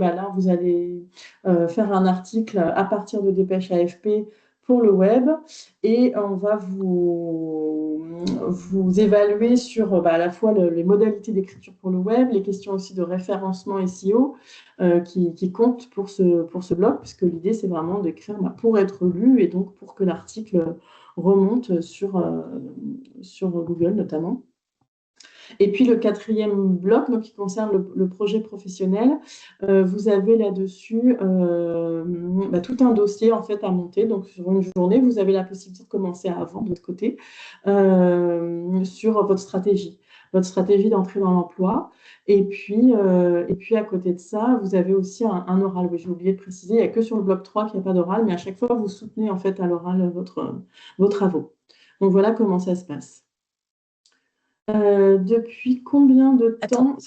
faire un article à partir de dépêche AFP pour le web et on va vous évaluer sur à la fois les modalités d'écriture pour le web, les questions aussi de référencement SEO qui comptent pour ce blog, puisque l'idée, c'est vraiment d'écrire pour être lu et donc pour que l'article remonte sur Google notamment. Et puis le quatrième bloc, donc, qui concerne le projet professionnel, vous avez là-dessus tout un dossier en fait à monter. Donc sur une journée, vous avez la possibilité de commencer avant de votre côté sur votre stratégie d'entrée dans l'emploi. Et puis à côté de ça, vous avez aussi un oral. Oui, j'ai oublié de préciser, il n'y a que sur le bloc 3 qu'il n'y a pas d'oral, mais à chaque fois, vous soutenez en fait à l'oral vos travaux. Donc voilà comment ça se passe. Depuis combien de Attends, temps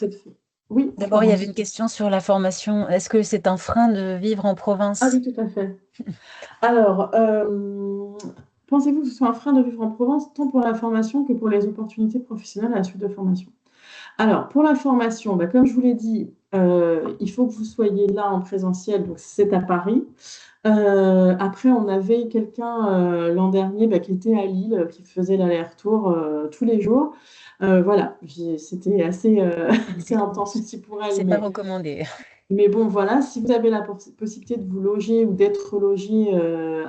Oui, d'abord, il y avait une Florence. question sur la formation. Est-ce que c'est un frein de vivre en Ah province? oui, tout à fait. Alors, pensez-vous que ce soit un frein de vivre en Provence, tant pour la formation que pour les opportunités professionnelles à la suite de formation? Alors, pour la formation, comme je vous l'ai dit, il faut que vous soyez là en présentiel, donc c'est à Paris. Après, on avait quelqu'un l'an dernier qui était à Lille, qui faisait l'aller-retour tous les jours. Voilà, c'était assez, assez intense aussi pour elle, C'est pas recommandé. mais bon, voilà, si vous avez la possibilité de vous loger ou d'être logé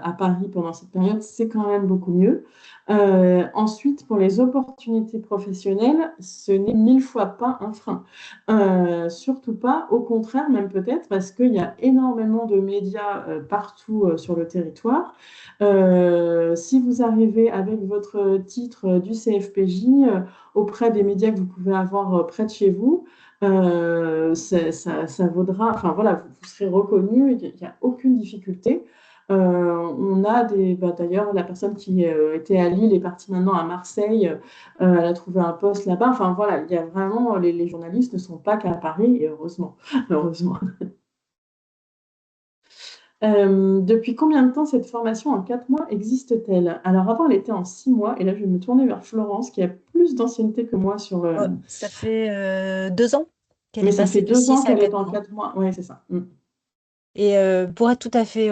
à Paris pendant cette période, c'est quand même beaucoup mieux. Ensuite, pour les opportunités professionnelles, ce n'est mille fois pas un frein. Surtout pas, au contraire, même peut-être, parce qu'il y a énormément de médias partout sur le territoire. Si vous arrivez avec votre titre du CFPJ auprès des médias que vous pouvez avoir près de chez vous, ça vaudra, enfin voilà, vous serez reconnu, il n'y a aucune difficulté. On a d'ailleurs, la personne qui était à Lille est partie maintenant à Marseille, elle a trouvé un poste là-bas. Enfin voilà, il y a vraiment, les journalistes ne sont pas qu'à Paris, et heureusement, heureusement. Depuis combien de temps cette formation en 4 mois existe-t-elle? Alors avant, elle était en 6 mois, et là je vais me tourner vers Florence, qui a plus d'ancienneté que moi sur le... Oh, ça fait 2 ans qu'elle Mais est ça fait passée de 2 ans 6 à qu'elle est 4 en mois. 4 mois. Oui, c'est ça. Mm. Et pour être tout à fait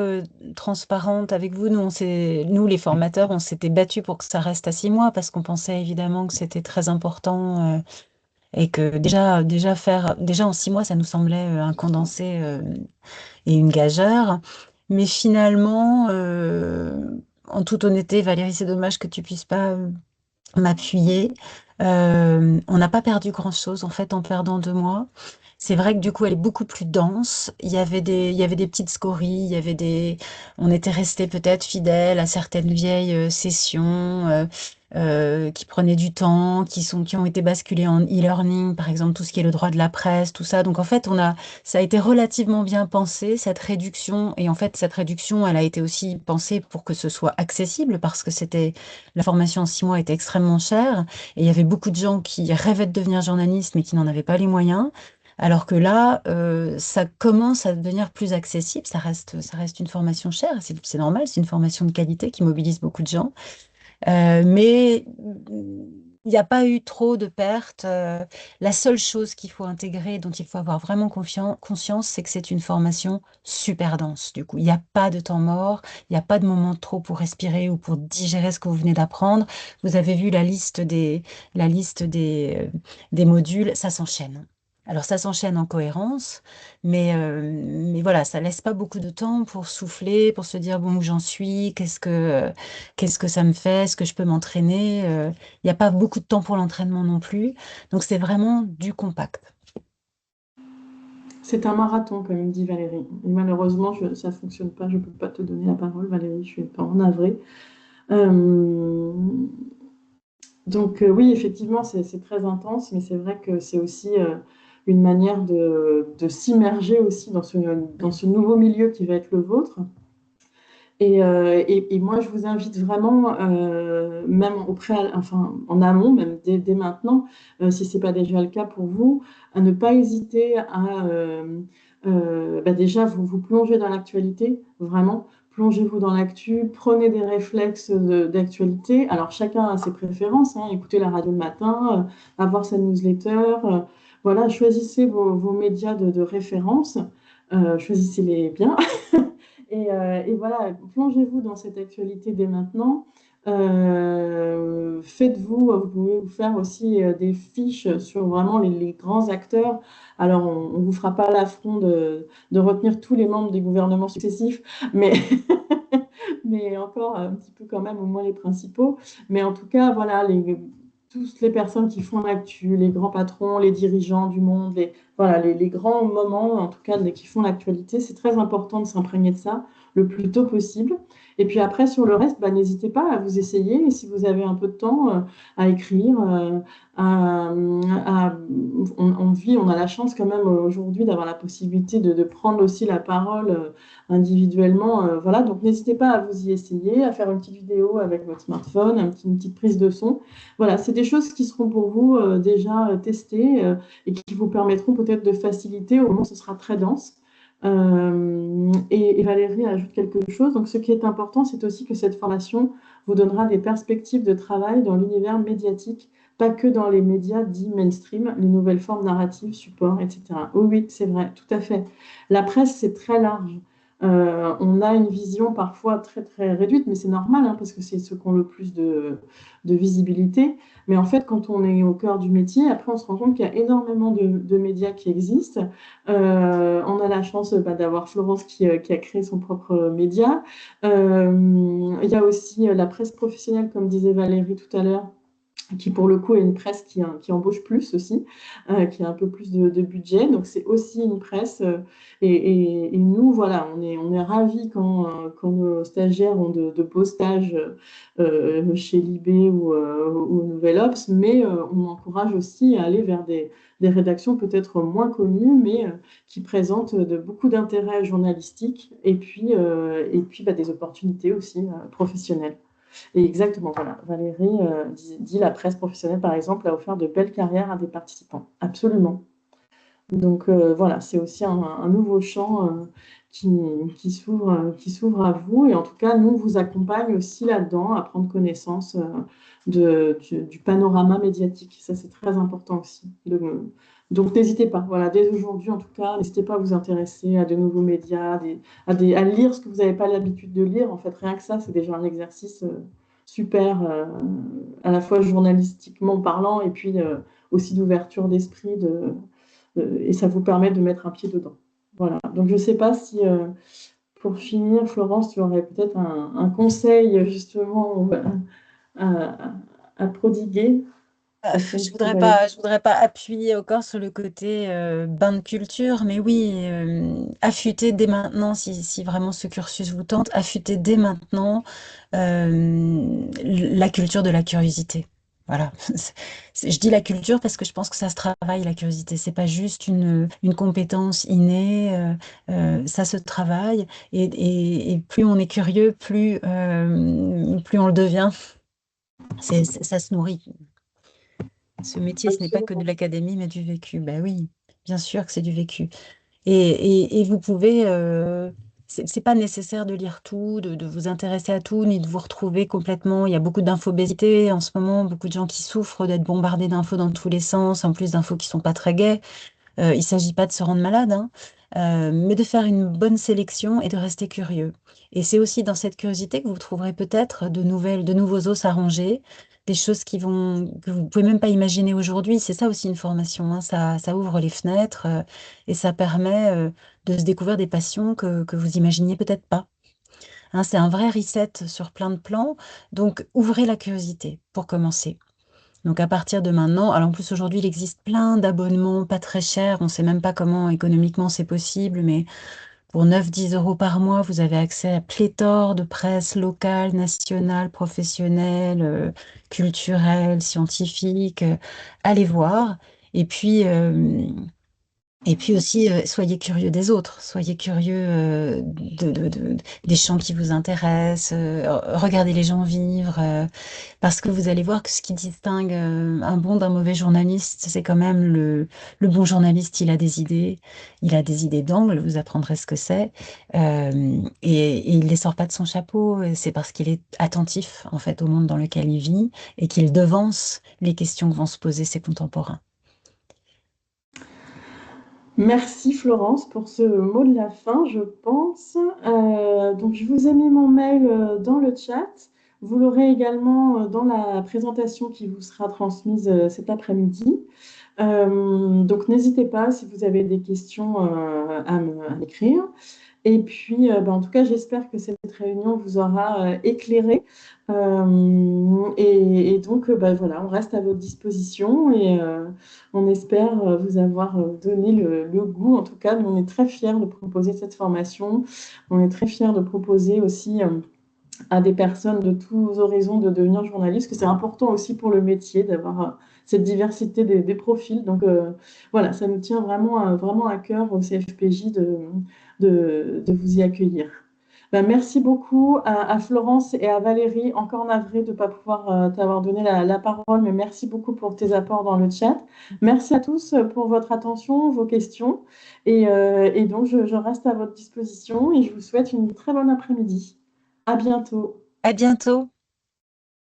transparente avec vous, nous, les formateurs, on s'était battus pour que ça reste à 6 mois parce qu'on pensait évidemment que c'était très important et que déjà en 6 mois, ça nous semblait un condensé et une gageure. Mais finalement, en toute honnêteté, Valérie, c'est dommage que tu puisses pas m'appuyer. On n'a pas perdu grand-chose en fait en perdant 2 mois. C'est vrai que du coup, elle est beaucoup plus dense. Il y avait des petites scories, on était resté peut-être fidèle à certaines vieilles sessions qui prenaient du temps, qui ont été basculées en e-learning, par exemple tout ce qui est le droit de la presse, tout ça. Donc en fait, ça a été relativement bien pensé cette réduction. Et en fait, cette réduction, elle a été aussi pensée pour que ce soit accessible, parce que la formation en 6 mois était extrêmement chère et il y avait beaucoup de gens qui rêvaient de devenir journaliste mais qui n'en avaient pas les moyens. Alors que là, ça commence à devenir plus accessible. Ça reste une formation chère, c'est normal, c'est une formation de qualité qui mobilise beaucoup de gens. Mais il n'y a pas eu trop de pertes. La seule chose qu'il faut intégrer, dont il faut avoir vraiment conscience, c'est que c'est une formation super dense. Du coup, il n'y a pas de temps mort, il n'y a pas de moment trop pour respirer ou pour digérer ce que vous venez d'apprendre. Vous avez vu la liste des modules, ça s'enchaîne. Alors ça s'enchaîne en cohérence, mais voilà, ça laisse pas beaucoup de temps pour souffler, pour se dire bon où j'en suis, qu'est-ce que ça me fait, est-ce que je peux m'entraîner. Il n'y a pas beaucoup de temps pour l'entraînement non plus, donc c'est vraiment du compact. C'est un marathon, comme dit Valérie. Et malheureusement, ça ne fonctionne pas. Je ne peux pas te donner la parole, Valérie. Je suis pas en navrée. Euh, donc oui, effectivement, c'est très intense, mais c'est vrai que c'est aussi une manière de s'immerger aussi dans ce nouveau milieu qui va être le vôtre. Et moi, je vous invite vraiment, même enfin, en amont, même dès maintenant, si ce n'est pas déjà le cas pour vous, à ne pas hésiter à bah déjà vous plonger dans l'actualité, vraiment. Plongez-vous dans l'actu, prenez des réflexes d'actualité. Alors, chacun a ses préférences, hein. Écoutez la radio le matin, avoir sa newsletter. Voilà, choisissez vos médias de référence. Choisissez-les bien. Et voilà, plongez-vous dans cette actualité dès maintenant. Vous pouvez vous faire aussi des fiches sur vraiment les grands acteurs. Alors, on ne vous fera pas l'affront de retenir tous les membres des gouvernements successifs, mais, mais encore un petit peu quand même, au moins les principaux. Mais en tout cas, voilà, toutes les personnes qui font l'actu, les grands patrons, les dirigeants du monde, voilà, les grands moments, en tout cas, qui font l'actualité, c'est très important de s'imprégner de ça le plus tôt possible. Et puis après, sur le reste, bah, n'hésitez pas à vous essayer. Et si vous avez un peu de temps, à écrire, à- à- on a la chance quand même aujourd'hui d'avoir la possibilité de prendre aussi la parole individuellement. Voilà, donc n'hésitez pas à vous y essayer, à faire une petite vidéo avec votre smartphone, une petite prise de son. Voilà, c'est des choses qui seront pour vous déjà testées et qui vous permettront peut-être de faciliter au moment où ce sera très dense. Et Valérie ajoute quelque chose. Donc, ce qui est important, c'est aussi que cette formation vous donnera des perspectives de travail dans l'univers médiatique, pas que dans les médias dits mainstream, les nouvelles formes narratives, supports, etc. Oui, oui, c'est vrai, tout à fait. La presse, c'est très large. On a une vision parfois très, très réduite, mais c'est normal, hein, parce que c'est ceux qui ont le plus de visibilité. Mais en fait, quand on est au cœur du métier, après, on se rend compte qu'il y a énormément de médias qui existent. On a la chance bah, d'avoir Florence qui a créé son propre média. Il y a aussi la presse professionnelle, comme disait Valérie tout à l'heure, qui pour le coup est une presse qui embauche plus aussi, qui a un peu plus de budget. Donc c'est aussi une presse. Et nous, voilà, on est ravis quand nos stagiaires ont de beaux stages chez Libé ou au Nouvel Obs, mais on encourage aussi à aller vers des rédactions peut-être moins connues, mais qui présentent beaucoup d'intérêt journalistique et puis bah, des opportunités aussi professionnelles. Et exactement, voilà. Valérie dit la presse professionnelle, par exemple, a offert de belles carrières à des participants. Absolument. Donc voilà, c'est aussi un nouveau champ qui, qui s'ouvre à vous. Et en tout cas, nous, on vous accompagne aussi là-dedans à prendre connaissance du panorama médiatique. Ça, c'est très important aussi. Donc n'hésitez pas, voilà, dès aujourd'hui en tout cas, n'hésitez pas à vous intéresser à de nouveaux médias, à lire ce que vous n'avez pas l'habitude de lire. En fait, rien que ça, c'est déjà un exercice super, à la fois journalistiquement parlant et puis aussi d'ouverture d'esprit et ça vous permet de mettre un pied dedans. Voilà. Donc, je ne sais pas si, pour finir, Florence, tu aurais peut-être un conseil justement à, à prodiguer. personnes qui peuvent aller. Je voudrais pas appuyer encore sur le côté bain de culture, mais oui, affûter dès maintenant, si vraiment ce cursus vous tente, affûter dès maintenant la culture de la curiosité. Voilà. Je dis la culture parce que je pense que ça se travaille, la curiosité. C'est pas juste une compétence innée, ça se travaille. Et plus on est curieux, plus on le devient. Ça se nourrit. Ce métier, ce n'est pas que de Absolument. l'académie, mais du vécu. Ben oui, bien sûr que c'est du vécu. Et vous pouvez, c'est pas nécessaire de lire tout, de vous intéresser à tout, ni de vous retrouver complètement. Il y a beaucoup d'infobésité en ce moment, beaucoup de gens qui souffrent d'être bombardés d'infos dans tous les sens, en plus d'infos qui sont pas très gaies. Il ne s'agit pas de se rendre malade, hein, mais de faire une bonne sélection et de rester curieux. Et c'est aussi dans cette curiosité que vous trouverez peut-être de nouveaux os à ronger, des choses que vous pouvez même pas imaginer aujourd'hui. C'est ça aussi une formation, hein. Ça ouvre les fenêtres, et ça permet de se découvrir des passions que vous imaginiez peut-être pas. Hein, c'est un vrai reset sur plein de plans. Donc, ouvrez la curiosité pour commencer. Donc à partir de maintenant, alors en plus aujourd'hui il existe plein d'abonnements pas très chers, on ne sait même pas comment économiquement c'est possible, mais pour 9-10 € par mois, vous avez accès à pléthore de presse locale, nationale, professionnelle, culturelle, scientifique. Allez voir. Et puis, euh, et puis aussi, soyez curieux des autres, soyez curieux des champs qui vous intéressent, regardez les gens vivre, parce que vous allez voir que ce qui distingue un bon d'un mauvais journaliste, c'est quand même le bon journaliste, il a des idées d'angle, vous apprendrez ce que c'est, et il les sort pas de son chapeau, et c'est parce qu'il est attentif en fait au monde dans lequel il vit et qu'il devance les questions que vont se poser ses contemporains. Merci Florence pour ce mot de la fin, je pense. Donc, je vous ai mis mon mail dans le chat. Vous l'aurez également dans la présentation qui vous sera transmise cet après-midi. Donc, n'hésitez pas si vous avez des questions à m'écrire. Et puis, en tout cas, j'espère que cette réunion vous aura éclairé. Et donc, voilà, on reste à votre disposition et on espère vous avoir donné le goût. En tout cas, nous, on est très fiers de proposer cette formation. On est très fiers de proposer aussi à des personnes de tous horizons de devenir journaliste, que c'est important aussi pour le métier d'avoir cette diversité des profils. Donc voilà, ça nous tient vraiment, vraiment à cœur au CFPJ de vous y accueillir. Ben, merci beaucoup à Florence et à Valérie, encore navrée de ne pas pouvoir t'avoir donné la parole, mais merci beaucoup pour tes apports dans le chat. Merci à tous pour votre attention, vos questions. Et donc, je reste à votre disposition et je vous souhaite une très bonne après-midi. À bientôt. À bientôt!